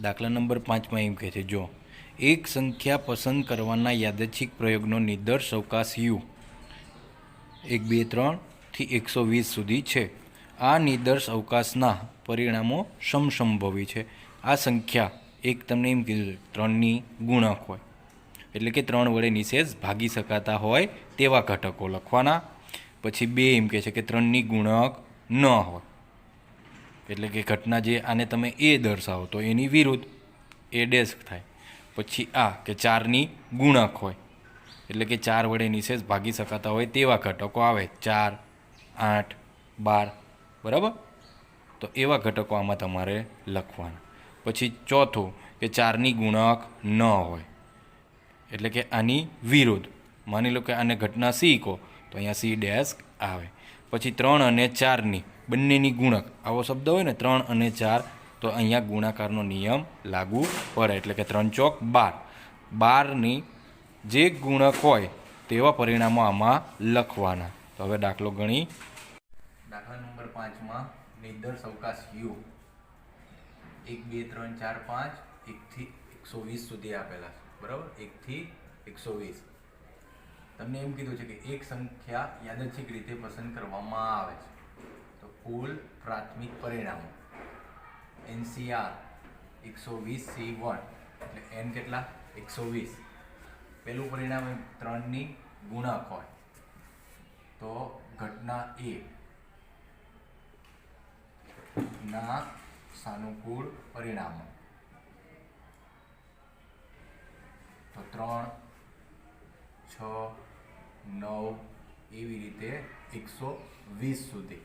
દાખલા નંબર 5 એમ કહે છે, જો એક સંખ્યા પસંદ કરવાના યાદચ્છિક પ્રયોગનો નિર્દેશ અવકાશ યુ 1, 2, 3થી 120 સુધી છે. આ નિર્દેશ અવકાશના પરિણામો સમસંભવી છે. આ સંખ્યા એક તમને એમ કીધું 3ની ગુણક હોય, એટલે કે 3 વડે નિશેષ ભાગી શકાતા હોય તેવા ઘટકો લખવાના. પછી 2 એમ કહે છે કે 3ની ગુણક ન હોય, એટલે કે ઘટના જે આને તમે એ દર્શાવો તો એની વિરુદ્ધ એ ડેશ થાય. પછી આ કે 4ની ગુણક હોય, એટલે કે 4 વડે નિશેષ ભાગી શકાતા હોય તેવા ઘટકો આવે, 4, 8, 12, બરાબર. તો એવા ઘટકો આમાં તમારે લખવાના. પછી ચોથું કે 4ની ગુણક ન હોય, એટલે કે આની વિરુદ્ધ. માની લો કે આને ઘટના સી કહો તો અહીંયા સી ડેશ આવે. પછી 3 અને 4ની બંનેની ગુણક, આવો શબ્દ હોય ને 3 અને 4, તો અહીંયા ગુણાકારનો નિયમ લાગુ પડે, એટલે કે 3 ચોક 12. 12ની જે ગુણક હોય તેવા પરિણામો આમાં લખવાના. તો હવે દાખલો ગણી. દાખલા નંબર 5માં નિર્દેશ અવકાશ યુ 1, 2, 3, 4, 5 1થી 120 સુધી આપેલા છે, બરાબર. 1થી 120. તમને એમ કીધું છે કે એક સંખ્યા યાદચ્છિક રીતે પસંદ કરવામાં આવે છે, તો કુલ પ્રાથમિક પરિણામો NCR 120C1, એટલે n કેટલા 120. પહેલું પરિણામ 3ની ગુણક હોય તો ઘટના એ ના સાનુકૂળ પરિણામો, તો 3, 6, 9 એવી રીતે 120 સુધી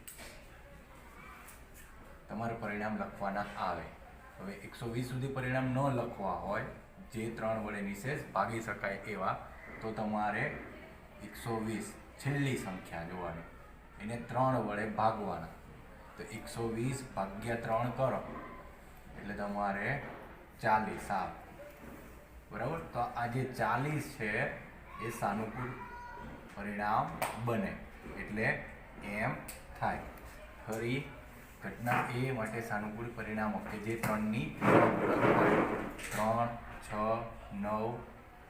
તમારે પરિણામ લખવાના આવે. હવે 120 સુધી પરિણામ ન લખવા હોય, જે 3 વડે નિશેષ ભાગી શકાય એવા, તો તમારે 120 છેલ્લી સંખ્યા જોવાની, એને 3 વડે ભાગવાના. તો 120 ભાગ્યા 3 કરો એટલે તમારે 40 આવે, બરાબર. તો આ જે 40 છે એ સાનુકૂળ પરિણામ બને, એટલે એમ થાય. ફરી ઘટના એ માટે સાનુકૂળ પરિણામો કે જે 3ની ગુણક હોય, 3, 6, 9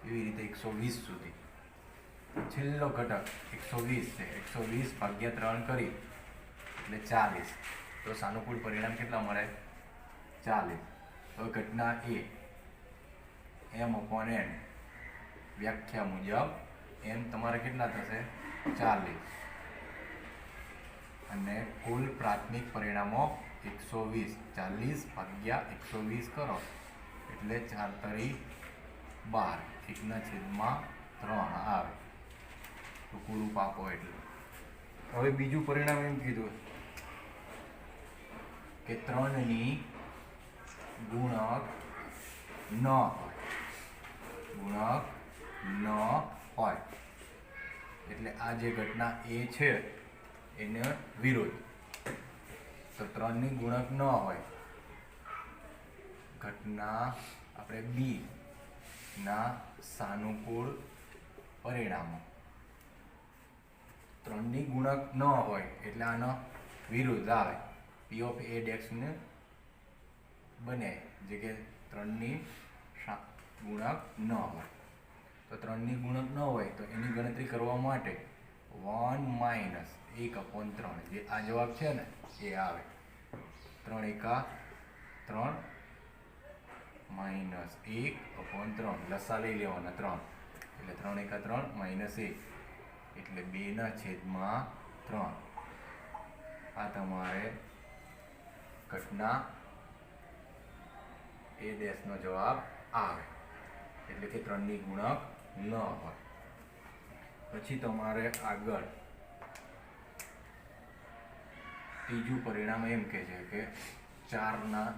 એવી રીતે 120 સુધી. છેલ્લો ઘટક 120 છે, 120 ભાગ્યા 3 કરી એટલે 40. તો સાનુકૂળ પરિણામ કેટલા મળે? 40. હવે ઘટના એ m/n વ્યાખ્યા મુજબ m તમારે કેટલા થશે? 40. અને કુલ પ્રાથમિક પરિણામો 120. 40 ભાગ્યા 120 કરો એટલે 4 * 12, 1/3 આવે. તો પૂરું પાપો એટલે. હવે બીજું પરિણામ એમ કીધું કે 3ની ગુણક ન હોય, એટલે આ જે ઘટના એ છે એને વિરુદ્ધ. તો 3ની ગુણક ન હોય, ઘટના આપણે બી ના સાનુકૂળ પરિણામો. 3ની ગુણક ન હોય એટલે આનો વિરુદ્ધ આવે, P of A ડેશ ને બને, જે કે 3ની ગુણક ન હોય. તો 3ની ગુણક ન હોય તો એની ગણતરી કરવા માટે 1 - 1/3, જે આ જવાબ છે ને એ આવે. 3 એકા 3 -1/3, લસા લઈ લેવાના 3, એટલે 3 એકા 3 -1, એટલે 2/3. આ તમારે ઘટના એ ડેશનો જવાબ આવે, એટલે કે 3ની ગુણક ન હોય. પછી તમારે આગળ ત્રીજું પરિણામ એમ કહે છે કે 4ના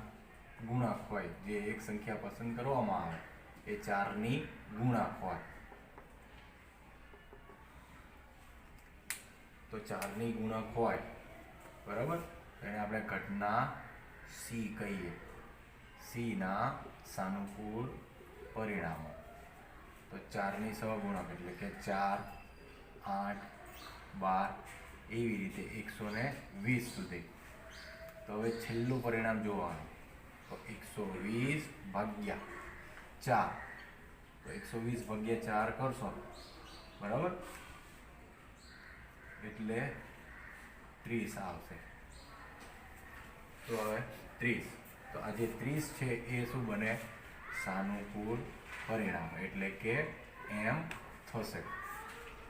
ગુણક હોય, જે એક સંખ્યા પસંદ કરવામાં આવે એ 4ની ગુણક હોય. તો 4ની ગુણક હોય, બરાબર. એને આપણે ઘટના સી કહીએ. સી ના સાનુકૂળ પરિણામો, તો 4ની સહગુણક એટલે કે 4, 8, 12 એવી રીતે 120 સુધી. તો હવે છેલ્લું પરિણામ જોવાનું તો 120 ભાગ્યા 4, તો 120 ભાગ્યા 4 કરશો, બરાબર, એટલે 30 આવશે. તો હવે 30, તો આ જે 30 છે એ શું બને? સાનુકૂળ પરિણામ, એટલે કે એમ થશે.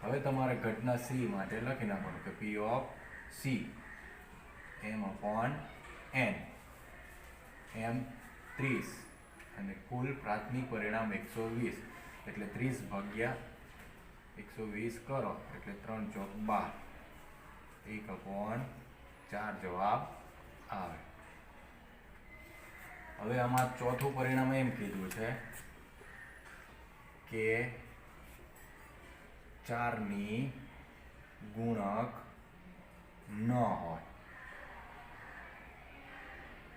હવે તમારે ઘટના સી માટે લખી નાખવાનું કે પી ઓફ સી m/n, m 30 અને કુલ પ્રાથમિક પરિણામ 120, એટલે 30 ભાગ્યા 120 કરો એટલે 3 ચોક 12, 1/4 જવાબ આવે. હવે આમાં ચોથું પરિણામ એમ કીધું છે કે 4ની ગુણક ન હોય.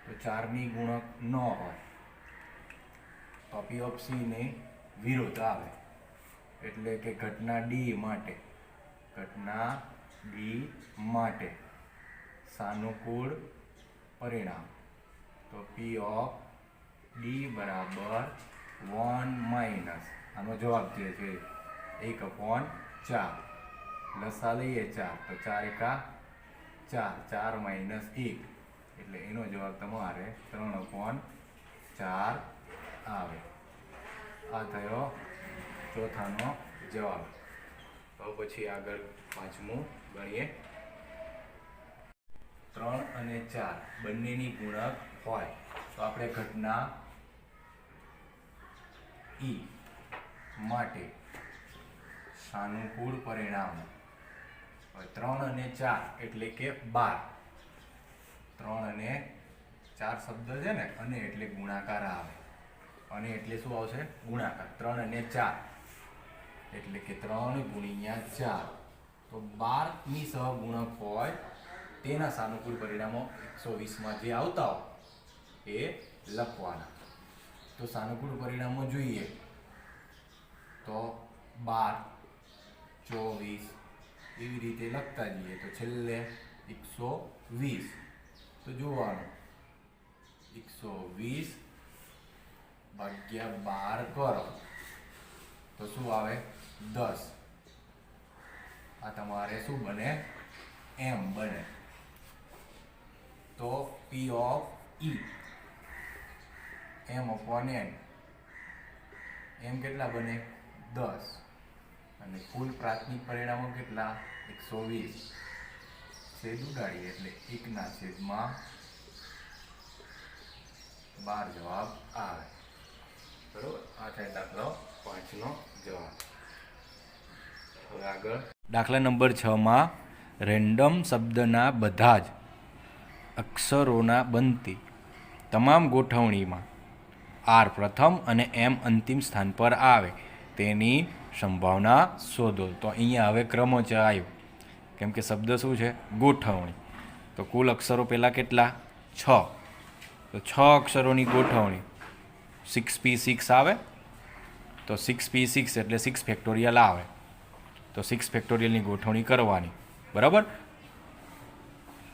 તો 4ની ગુણક ન હોય તો પી ઓફ સી ની વિરુદ્ધ આવે, એટલે કે ઘટના ડી માટે સાનુકૂળ પરિણામ, તો પી ઓફ ડી બરાબર 1 - આનો જવાબ જે છે 1/4, લસા લઈએ 4, તો 4 એકા 4, 4 - 1, એટલે એનો જવાબ તમારે 3/4 આવે. આ થયો ચોથાનો જવાબ. તો પછી આગળ પાંચમું ગણીએ. 3 અને 4 બંનેની ગુણક હોય તો આપણે ઘટના ઈ માટે સાનુકૂળ પરિણામ 3 અને 4 એટલે કે 12. 3 અને 4 શબ્દ છે ને, અને એટલે ગુણાકાર આવે, અને એટલે શું આવશે? ગુણાકાર. 3 અને 4 એટલે કે 3 × 4, તો 12ની સહગુણક હોય તેના સાનુકૂળ પરિણામો 120માં જે આવતા હોય એ લખવાના. તો સાનુકૂળ પરિણામો જોઈએ તો 12, 24 એવી રીતે લખતા જઈએ, તો છેલ્લે 120. તો જોવાનું 120 ભાગ્યા 12 કરો તો શું આવે? 10. આ તમારે શું બને? એમ બને. તો પી ઓફ ઈ m/n, એમ કેટલા બને? 10, અને કુલ પ્રાથમિક પરિણામો કેટલા? 120. છેદ ઉડાડીએ એટલે 1/12 જવાબ આવે. બરોબર, આ થાય દાખલો 5નો જવાબ. હવે આગળ દાખલા નંબર 6માં રેન્ડમ શબ્દના બધા જ અક્ષરોના બનતી તમામ ગોઠવણીમાં આર પ્રથમ અને એમ અંતિમ સ્થાન પર આવે તેની સંભાવના શોધો. તો અહીંયા હવે ક્રમોચ્ચ આવ્યો, કેમ કે શબ્દ શું છે? ગોઠવણી. તો કુલ અક્ષરો પહેલાં કેટલા? 6. તો 6 અક્ષરોની ગોઠવણી 6p6 આવે, તો 6p6 એટલે 6 ફેક્ટોરિયલ આવે, તો 6 ફેક્ટોરિયલની ગોઠવણી કરવાની. બરાબર.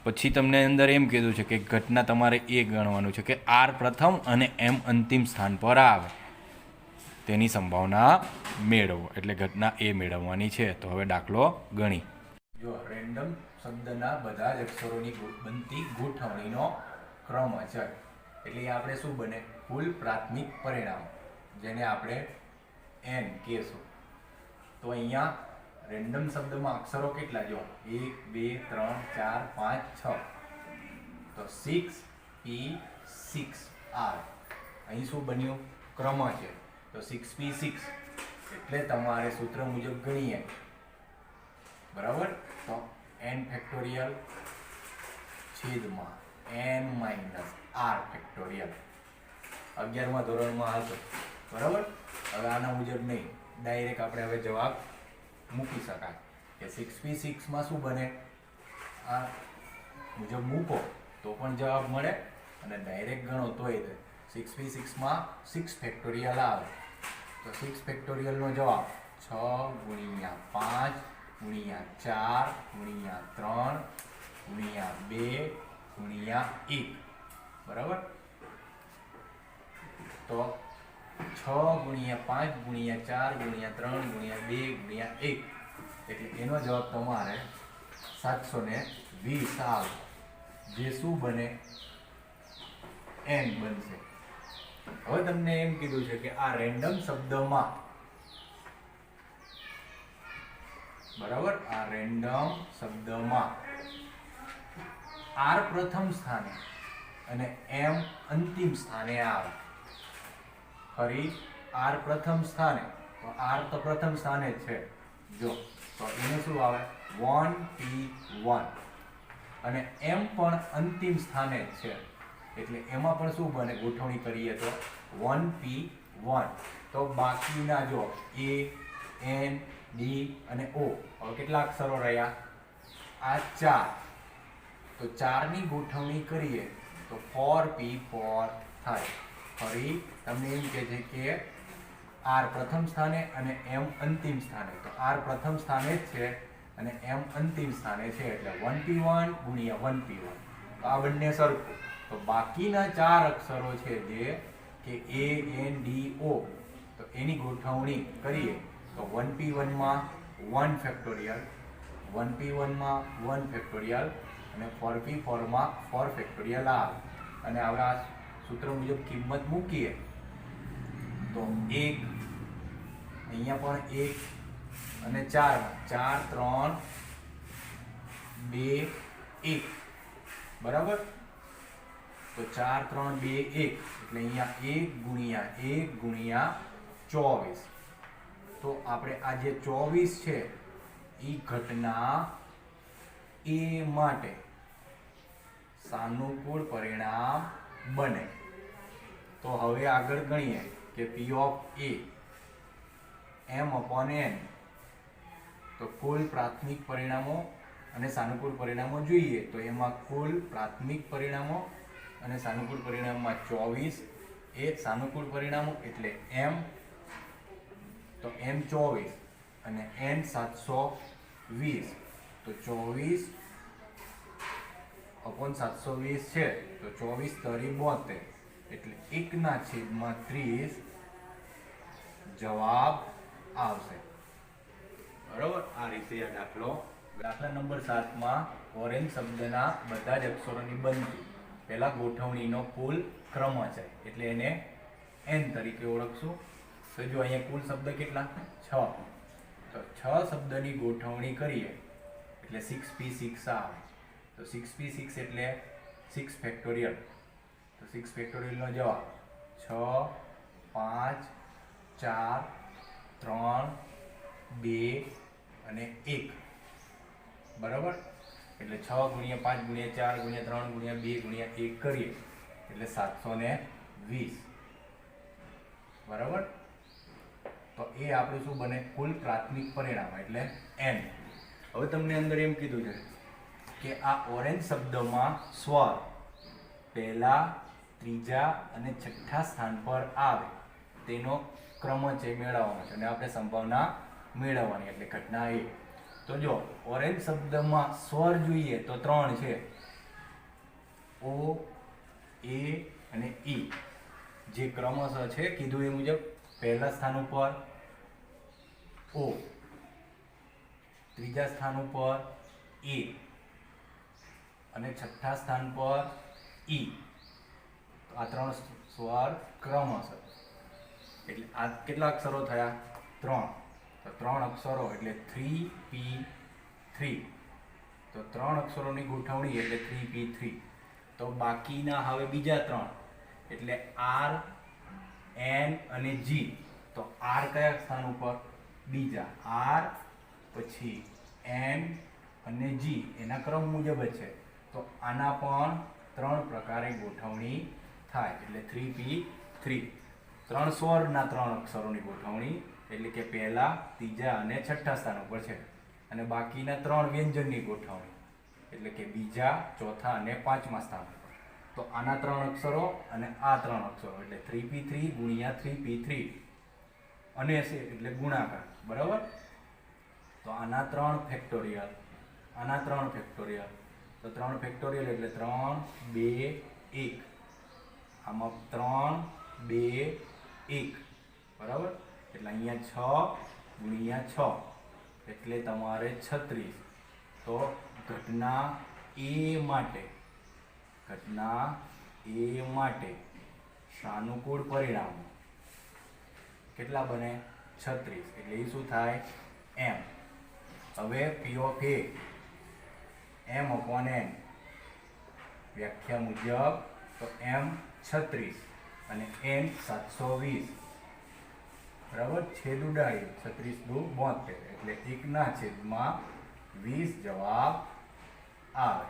પછી તમને અંદર એમ કીધું છે કે ઘટના તમારે એ ગણવાનું છે કે આર પ્રથમ અને એમ અંતિમ સ્થાન પર આવે તેની સંભાવના મેળવો, એટલે ઘટના એ મેળવવાની છે. તો હવે દાખલો ગણી. જો રેન્ડમ શબ્દના બધા જ અક્ષરોની બનતી ગોઠવણીનો ક્રમ છે, એટલે આપણે શું બને? કુલ પ્રાથમિક પરિણામ, જેને આપણે n કહેશું. તો અહીંયા રેન્ડમ શબ્દમાં અક્ષરો કેટલા? જો 1, 2, 3, 4, 5, 6, તો 6p6 આવે. અહીં શું બન્યું? ક્રમ છે, તો 6p6 એટલે તમારે સૂત્ર મુજબ ગણીએ, બરાબર. તો n ફેક્ટોરિયલ છેદમાં n - r ફેક્ટોરિયલ 11મા ધોરણમાં હતો, બરાબર. હવે આના મુજબ નહીં, ડાયરેક્ટ આપણે હવે જવાબ મૂકી શકાય કે 6p6માં શું બને? આ મુજબ મૂકો તો પણ જવાબ મળે, અને ડાયરેક્ટ ગણો તોય 6p6માં 6 ફેક્ટોરિયલ આવે, તો 6 ફેક્ટોરિયલનો જવાબ 6 × 5 × 4 × 3 × 2 × 1, બરાબર. તો 6 ગુણ્યા 5 ગુણ્યા 4 ગુણ્યા 3 ગુણ્યા 2 ગુણ્યા 1, એટલે એનો જવાબ તમારે 720 આવે, જે શું બને? n બનશે. હવે તમને એમ કીધું છે કે આ રેન્ડમ શબ્દમાં, બરાબર, આ રેન્ડમ શબ્દમાં r પ્રથમ સ્થાને અને m અંતિમ સ્થાને આવે. ફરી r પ્રથમ સ્થાને, તો r તો પ્રથમ સ્થાને જ છે, જો તો એને શું આવે? 1p1. અને m પણ અંતિમ સ્થાને જ છે, એટલે એમાં પણ શું બને? ગોઠવણી કરીએ તો 1p1. તો બાકીના જો a, n, d અને o, હવે કેટલા અક્ષરો રહ્યા? આ 4. તો 4 ની ગોઠવણી કરીએ તો 4p4 થાય. ફરી તમને એમ કહે છે કે r પ્રથમ સ્થાને અને m અંતિમ સ્થાને, તો r પ્રથમ સ્થાને જ છે અને m અંતિમ સ્થાને છે, એટલે 1p1 ગુણ્યા 1p1. તો આ બંને સરખું. તો બાકીના 4 અક્ષરો છે જે કે a, n, d, o, તો એની ગોઠવણી કરીએ તો 1p1 માં 1 ફેક્ટોરિયલ, 1p1 માં 1 ફેક્ટોરિયલ અને 4p4 માં 4 ફેક્ટોરિયલ આવે. અને હવે આ સૂત્ર મુજબ કિંમત મૂકીએ તો 1, અહીંયા પણ 1 અને 4, 4, 3, 2, 1, બરાબર. તો 4, 3, 2, 1, એટલે અહીંયા 1 ગુણ્યા 1 ગુણ્યા 24. તો આપણે આ જે 24 છે એ ઘટના a માટે સાનુકૂળ પરિણામ બને. તો હવે આગળ ગણીએ કે p of a m/n, તો કુલ પ્રાથમિક પરિણામો અને સાનુકૂળ પરિણામો જોઈએ તો એમાં કુલ પ્રાથમિક પરિણામો અને સાનુકૂળ પરિણામમાં 24 એ સાનુકૂળ પરિણામો એટલે m, તો m 24 અને n 720. તો 24/720 છે, તો 24 * 72, એટલે 1/30 જવાબ આવશે. બરોબર. આ રીતે આ દાખલો. દાખલા નંબર 7 માં ઓરેન્જ શબ્દના બધા જ અક્ષરોની બનતી પહેલા ગોઠવણીનો કુલ ક્રમ છે, એટલે એને n તરીકે ઓળખશું. તો જો અહીંયા કુલ શબ્દ કેટલા? 6. તો 6 શબ્દની ગોઠવણી કરીએ એટલે 6p6 આવે. તો 6p6 એટલે 6 ફેક્ટોરિયલ. તો 6 ફેક્ટોરિયલનો જવાબ 6, 5, 4, 3, 2 અને 1, બરાબર. એટલે 6 ગુણ્યા 5 ગુણ્યા 4 ગુણ્યા 3 ગુણ્યા 2 ગુણ્યા 1 કરીએ એટલે 720, બરાબર. તો એ આપણું શું બને? કુલ પ્રાથમિક પરિણામ એટલે n. હવે તમને અંદર એમ કીધું છે કે આ ઓરેન્જ શબ્દમાં સ્વર પહેલા, ત્રીજા અને છઠ્ઠા સ્થાન પર આવે તેનો ક્રમ છે મેળવવાનો છે, અને આપણે સંભાવના મેળવવાની એટલે ઘટના એ. તો જો ઓરેન્જ શબ્દમાં સ્વર જોઈએ તો 3 છે, o, a અને e. જે ક્રમશઃ છે કીધું એ મુજબ પહેલા સ્થાન ઉપર o, ત્રીજા સ્થાન ઉપર a અને છઠ્ઠા સ્થાન પર e. તો આ 3 સ્વર ક્રમશઃ, એટલે આ કેટલા અક્ષરો થયા? 3. તો 3 અક્ષરો એટલે 3p3. તો 3 અક્ષરોની ગોઠવણી એટલે 3p3. તો બાકીના હવે બીજા 3 એટલે r, n અને g. તો r કયા સ્થાન ઉપર? બીજા. r પછી n અને g એના ક્રમ મુજબ જ છે. તો આના પણ 3 પ્રકારે ગોઠવણી થાય એટલે 3p3. 3 સ્વરના 3 અક્ષરોની ગોઠવણી એટલે કે પહેલા, ત્રીજા અને છઠ્ઠા સ્થાન ઉપર છે, અને બાકીના 3 વ્યંજનની ગોઠવણી એટલે કે બીજા, ચોથા અને પાંચમા સ્થાન ઉપર. તો આના 3 અક્ષરો અને આ 3 અક્ષરો એટલે 3p3 ગુણ્યા 3p3 અને છે એટલે ગુણાકાર, બરાબર. તો આના 3 ફેક્ટોરિયલ, આના 3 ફેક્ટોરિયલ. તો 3 ફેક્ટોરિયલ એટલે 3, 2, 1. આમાં 3, 2 1 બરાબર. એટલે અહીંયા 6 ગુણ્યા 6 એટલે તમારે 36. તો ઘટના એ માટે સાનુકૂળ પરિણામો કેટલા બને? 36. એટલે એ શું થાય? m. હવે p of a m/n વ્યાખ્યા મુજબ તો m 36 અને n 720 બરાબર. છેદ ઉડાડી 36 દુ 72 એટલે 1/20 જવાબ આવે.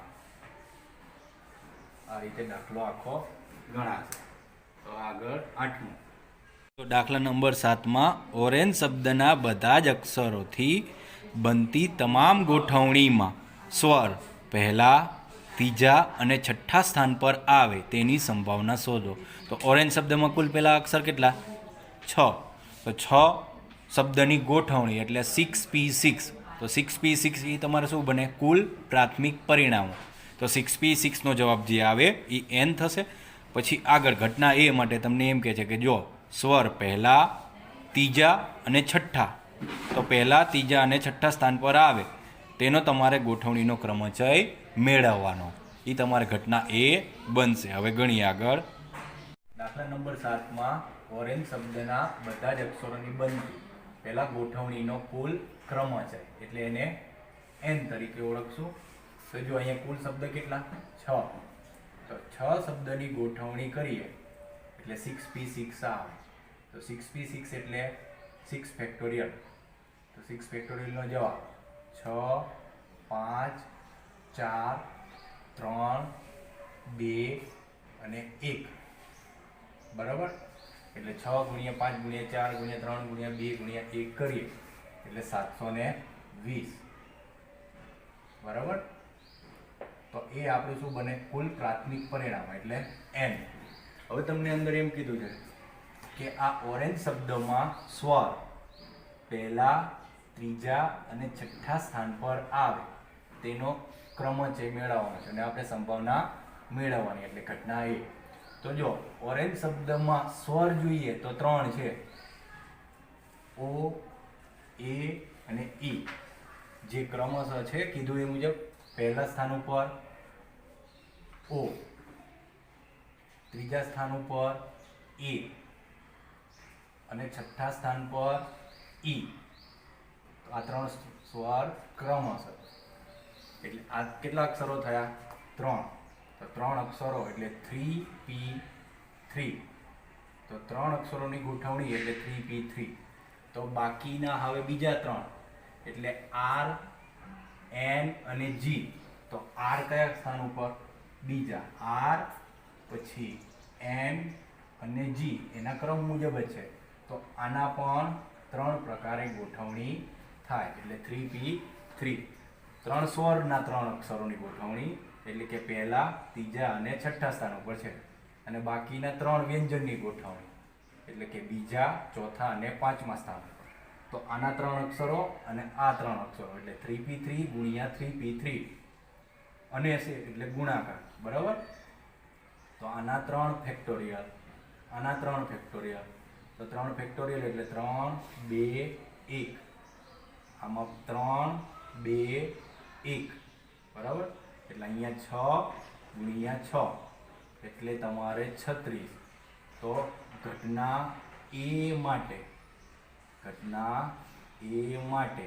આ રીતે દાખલો આખો ગણાશે. તો આગળ 8મો. તો દાખલા નંબર 7માં ઓરેન્જ શબ્દના બધા જ અક્ષરોથી બનતી તમામ ગોઠવણીમાં સ્વર પહેલા, ત્રીજા અને છઠ્ઠા સ્થાન પર આવે તેની સંભાવના શોધો. તો ઓરેન્જ શબ્દમાં કુલ પહેલા અક્ષર કેટલા? 6. તો 6 શબ્દની ગોઠવણી એટલે 6p6. તો 6p6 એ તમારે શું બને? કુલ પ્રાથમિક પરિણામો. તો 6p6નો જવાબ જે આવે એ n થશે. પછી આગળ ઘટના એ માટે તમને એમ કહે છે કે જો સ્વર પહેલા, ત્રીજા અને છઠ્ઠા, તો પહેલા, ત્રીજા અને છઠ્ઠા સ્થાન પર આવે તેનો તમારે ગોઠવણીનો ક્રમચય મેળવવાનો. એ તમારે ઘટના એ બનશે. હવે ગણીએ આગળ. દાખલા નંબર 7માં ઓરેન્જ શબ્દના બધા જ અક્ષરોની બનતી પહેલા ગોઠવણીનો કુલ ક્રમચય એટલે એને n તરીકે ઓળખશું. તો જો અહીંયા કુલ શબ્દ કેટલા? 6. તો 6 શબ્દની ગોઠવણી કરીએ એટલે 6p6 આવે. તો 6p6 એટલે 6 ફેક્ટોરિયલ. તો 6 ફેક્ટોરિયલનો જવાબ 6 5 4 3 2 અને 1 બરાબર. એટલે 6 ગુણ્યા 5 ગુણ્યા 4 ગુણ્યા 3 ગુણ્યા 2 ગુણ્યા 1 કરીએ એટલે 720 બરાબર. તો એ આપણે શું બને? કુલ પ્રાથમિક પરિણામ એટલે n. હવે તમને અંદર એમ કીધું છે કે આ ઓરેન્જ શબ્દમાં સ્વર પહેલા, ત્રીજા અને છઠ્ઠા સ્થાન પર આવે તેનો ક્રમચય મેળવવાનો છે અને આપણે સંભાવના મેળવવાની એટલે ઘટના એ. તો જો ઓરેન્જ શબ્દમાં સ્વર જોઈએ તો 3 છે: ઓ, એ અને ઈ. જે ક્રમશઃ છે કીધું એ મુજબ પહેલા સ્થાન ઉપર ઓ, ત્રીજા સ્થાન ઉપર એ અને છઠ્ઠા સ્થાન પર ઈ. આ 3 સ્વર ક્રમશઃ. એટલે આ કેટલા અક્ષરો થયા? 3. તો 3 અક્ષરો એટલે 3p3. તો 3 અક્ષરોની ગોઠવણી એટલે 3p3. તો બાકીના હવે બીજા 3 એટલે r, n અને g. તો r કયા સ્થાન ઉપર? બીજા. r પછી n અને g એના ક્રમ મુજબ જ છે. તો આના પણ 3 પ્રકારે ગોઠવણી થાય એટલે 3p3. 3 સ્વરના 3 અક્ષરોની ગોઠવણી એટલે કે પહેલા, ત્રીજા અને છઠ્ઠા સ્થાન ઉપર છે. અને બાકીના 3 વ્યંજનની ગોઠવણી એટલે કે બીજા, ચોથા અને પાંચમા સ્થાન ઉપર. તો આના 3 અક્ષરો અને આ 3 અક્ષરો એટલે 3p3 ગુણ્યા 3p3 અને છે એટલે ગુણાકાર બરાબર. તો આના 3 ફેક્ટોરિયલ, આના 3 ફેક્ટોરિયલ. તો 3 ફેક્ટોરિયલ એટલે 3 2 1. આમાં 3 2 1 બરાબર. એટલે અહીંયા 6 ગુણ્યા 6 એટલે તમારે 36. તો ઘટના એ માટે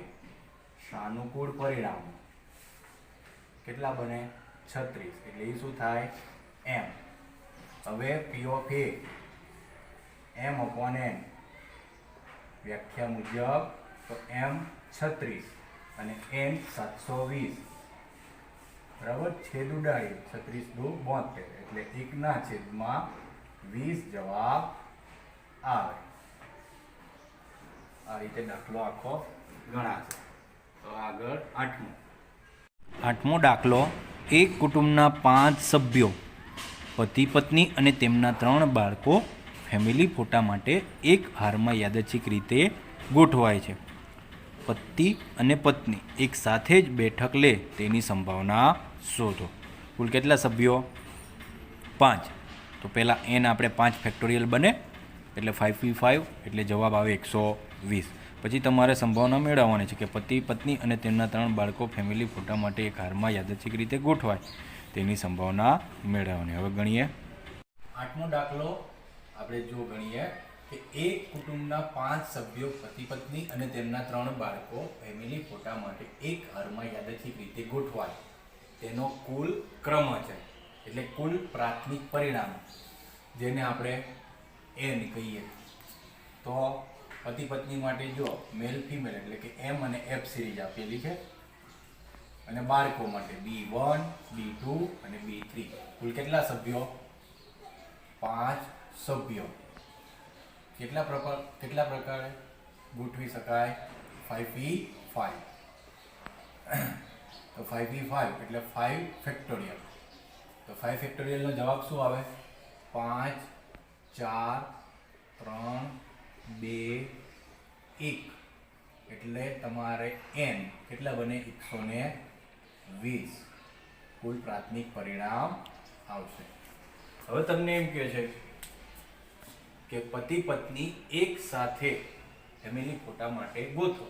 સાનુકૂળ પરિણામો કેટલા બને? 36. એટલે એ શું થાય? m. હવે p of a m/n વ્યાખ્યા મુજબ તો m 36 અને n 720 બરાબર. છેદ ઉડાડી 36 દુ 72 એટલે 1/20 જવાબ આવે. આ રીતે દાખલો આખો ગણાશે. તો આગળ 8મો દાખલો. એક કુટુંબના 5 સભ્યો પતિ, પત્ની અને તેમના 3 બાળકો ફેમિલી ફોટા માટે એક હારમાં યાદચ્છિક રીતે ગોઠવાય છે. પતિ અને પત્ની એક સાથે જ બેઠક લે તેની સંભાવના શોધો. કુલ કેટલા સભ્યો? 5. તો પહેલાં n આપણે 5 ફેક્ટોરિયલ બને એટલે 5v5 એટલે જવાબ આવે 120. પછી તમારે સંભાવના મેળવવાની છે કે પતિ પત્ની અને તેમના 3 બાળકો ફેમિલી ફોટા માટે એક હારમાં યાદચ્છિક રીતે ગોઠવાય તેની સંભાવના મેળવવાની. હવે ગણીએ 8મો દાખલો. આપણે જો ગણીએ કે એક કુટુંબના 5 સભ્યો પતિ પત્ની અને તેમના 3 બાળકો ફેમિલી ફોટા માટે એક હારમાં યાદચ્છિક રીતે ગોઠવાય તેનો કુલ ક્રમ છે, એટલે કુલ પ્રાથમિક પરિણામ, જેને આપણે n કહીએ. તો પતિ પત્ની માટે જો મેલ ફિમેલ એટલે કે M અને F સિરીઝ આપેલી છે, અને બાળકો માટે B1 B2 અને B3. કુલ કેટલા સભ્યો? 5 સભ્યો. કેટલા પ્રકારે ગોઠવી શકાય? 5v5. તો 5v5 એટલે 5 ફેક્ટોરિયલ. તો 5 ફેક્ટોરિયલ નો જવાબ શું આવે? 5 4 3 2 1. એટલે તમારે n કેટલા બને? 120 કુલ પ્રાથમિક પરિણામ આવશે. હવે તમને એમ કહે છે કે પતિ પત્ની એક સાથે ફેમિલી ફોટા માટે ગોઠવો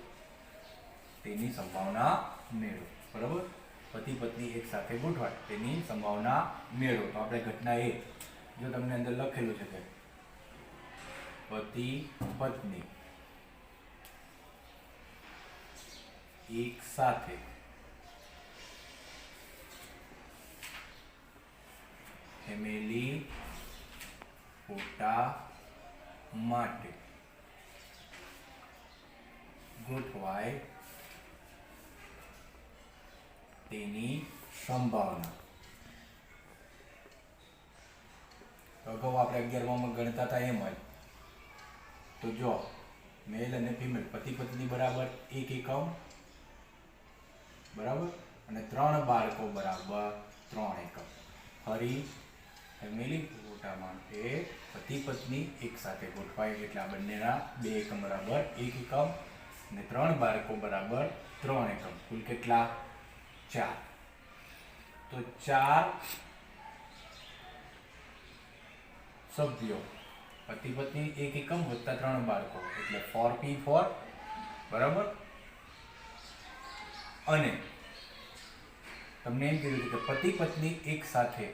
તેની સંભાવના મેળવો. બરાબર? પતિ પત્ની એક સાથે ગોઠવાય તેની સંભાવના મેળવો. તો આપણે ઘટના એ જો તમને અંદર લખેલું છે કે પતિ પત્ની એક સાથે ફેમિલી ફોટા માટે ગોઠવાય તેની સંભાવના. અગાઉ આપણે 11માં ગણતા હતા એમ જ. તો જો મેલ અને ફિમેલ પતિ પત્ની બરાબર 1 એકમ બરાબર, અને 3 બાળકો બરાબર 3 એકમ. ફરી ફેમિલી ફોટા માટે પતિ પત્ની એક સાથે ગોઠવાય એટલે આ બંનેના 2 એકમ બરાબર 1 એકમ અને 3 બાળકો બરાબર 3 એકમ. કુલ કેટલા? 4. તો 4 સભ્યો પતિ પત્ની 1 એકમ વત્તા 3 બાળકો એટલે 4p4 બરાબર. અને તમને એમ કીધું કે પતિ પત્ની એક સાથે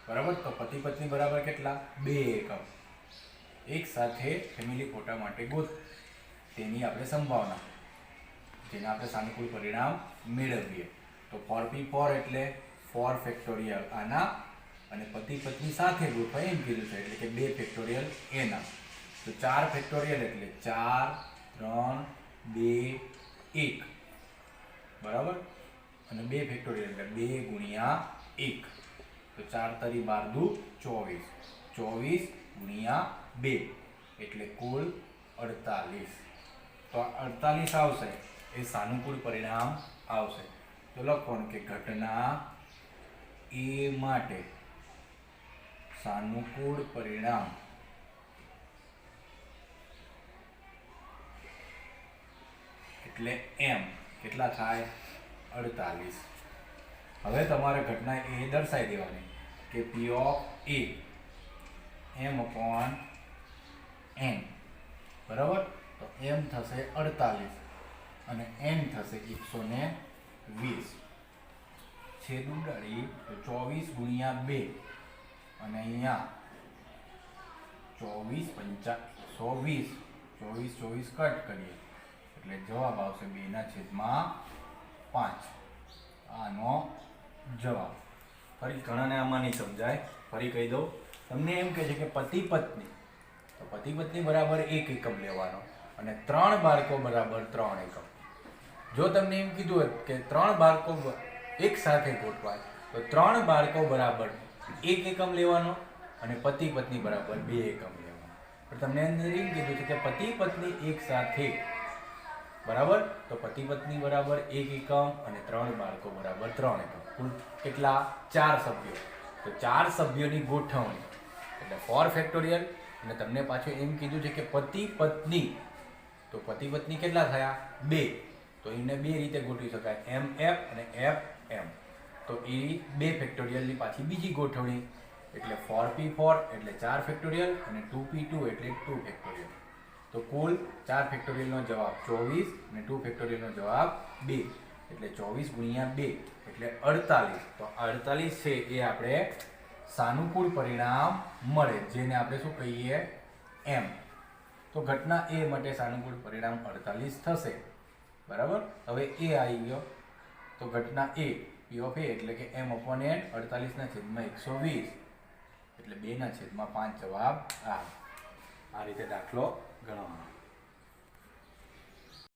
બરાબર, તો પતિ પત્ની બરાબર કેટલા? 2 એકમ એક સાથે ફેમિલી ફોટા માટે ગોઠવો તેની આપણે સંભાવના, જેને આપણે સાનુકૂળ પરિણામ મેળવીએ. તો 4p4 એટલે 4 ફેક્ટોરિયલ આના, અને પતિ પત્ની સાથે ગોઠવાય એમ કીધું છે એટલે કે 2 ફેક્ટોરિયલ એના. તો 4 ફેક્ટોરિયલ એટલે 4 3 2 1 બરાબર, અને 2 ફેક્ટોરિયલ એટલે 2 ગુણ્યા 1. તો 4 તરી 12 દુ 24, 24 ગુણ્યા 2 એટલે કુલ 48. તો 48 આવશે એ સાનુકૂળ પરિણામ આવશે. તો લખવાનું કે ઘટના એ માટે સાનુકૂળ પરિણામ એટલે m કેટલા થાય? 48. હવે તમારે ઘટના એ દર્શાવી દેવાની કે P of A m/n બરાબર. તો m થશે 48 અને n થશે 120. છેદ ઉડાડી તો 24 ગુણ્યા 2 અને અહીંયા 24 5 120, 24 કટ કરીએ એટલે જવાબ આવશે 2/5. આનો જવાબ. ફરી ઘણાને આમાં નહીં સમજાય, ફરી કહી દઉં. તમને એમ કહે છે કે પતિ પત્ની, તો પતિ પત્ની બરાબર 1 એકમ લેવાનો અને 3 બાળકો બરાબર 3 એકમ. જો તમને એમ કીધું હોય કે 3 બાળકો એક સાથે ગોઠવાય તો 3 બાળકો બરાબર 1 એકમ લેવાનો અને પતિ પત્ની બરાબર 2 એકમ લેવાનો. પણ તમને અંદર એમ કીધું છે કે પતિ પત્ની એક સાથે બરાબર, તો પતિ પત્ની બરાબર 1 એકમ અને 3 બાળકો બરાબર 3 એકમ. કુલ કેટલા? 4 સભ્યો. તો 4 સભ્યોની ગોઠવણી એટલે 4 ફેક્ટોરિયલ. અને તમને પાછું એમ કીધું છે કે પતિ પત્ની, તો પતિ પત્ની કેટલા થયા? 2. તો એને 2 રીતે ગોઠવી શકાય, mf અને fm. તો એ 2 ફેક્ટોરિયલની પાછી બીજી ગોઠવણી એટલે 4p4 એટલે 4 ફેક્ટોરિયલ અને 2p2 એટલે 2 ફેક્ટોરિયલ. તો કુલ 4 ફેક્ટોરિયલનો જવાબ 24 અને 2 ફેક્ટોરિયલનો જવાબ 2 એટલે 24 ગુણ્યા 2 એટલે 48. તો 48 છે એ આપણે સાનુકૂળ પરિણામ મળે, જેને આપણે શું કહીએ એમ. તો ઘટના એ માટે સાનુકૂળ પરિણામ 48 થશે. બરાબર. હવે એ આવી ગયો તો ઘટના એ P of A એટલે કે m upon n 48/120 એટલે 2/5 જવાબ આ રીતે દાખલો ગણવાનો.